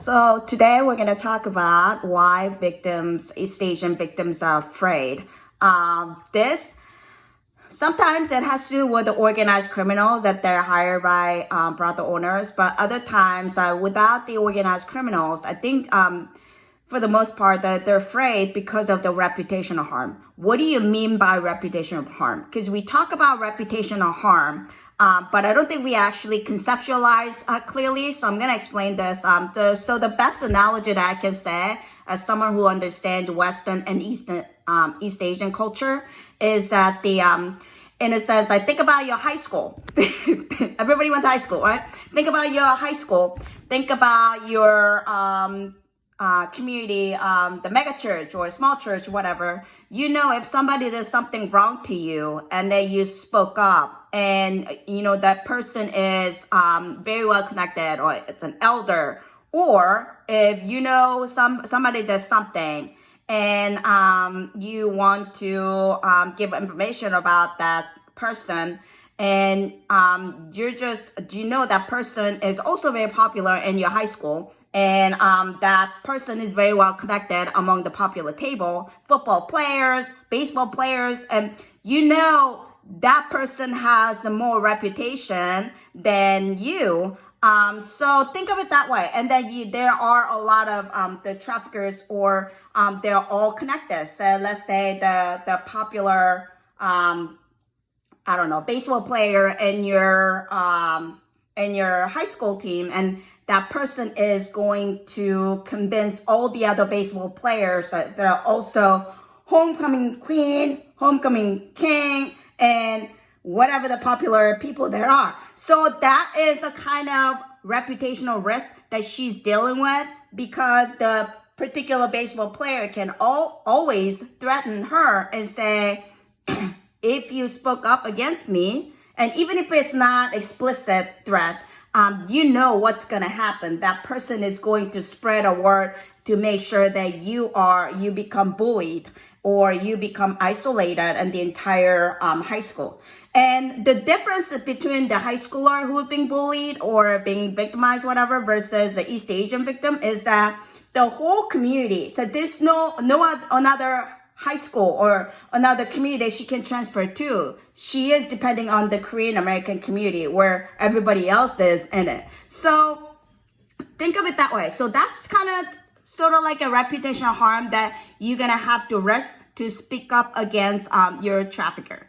So today we're going to talk about why East Asian victims are afraid. This sometimes it has to do with the organized criminals that they're hired by brothel owners, but other times without the organized criminals, I think for the most part that they're afraid because of the reputational harm. What do you mean by reputational harm? Because we talk about reputational harm, but I don't think we actually conceptualize clearly. So I'm going to explain this. So the best analogy that I can say as someone who understands Western and East Asian culture is that in a sense, I think about your high school. Everybody went to high school, right? Think about your high school. Think about your community, the mega church or small church, whatever. You know, if somebody did something wrong to you and then you spoke up and, you know, that person is very well connected or it's an elder, or if you know somebody does something and you want to give information about that person, and you know that person is also very popular in your high school, and that person is very well connected among the popular table, football players, baseball players, and you know that person has a more reputation than you. So think of it that way. And then there are a lot of the traffickers, or they're all connected. So let's say the popular I don't know, baseball player in your high school team, and that person is going to convince all the other baseball players that they're also homecoming queen, homecoming king, and whatever the popular people there are. So that is a kind of reputational risk that she's dealing with, because the particular baseball player can always threaten her and say, if you spoke up against me, and even if it's not explicit threat, you know what's going to happen. That person is going to spread a word to make sure that you become bullied or you become isolated in the entire high school. And the difference between the high schooler who is being bullied or being victimized, whatever, versus the East Asian victim is that the whole community, so there's no another high school or another community she can transfer to. She is depending on the Korean American community where everybody else is in it. So think of it that way. So that's kind of sort of like a reputational harm that you're gonna have to risk to speak up against your trafficker.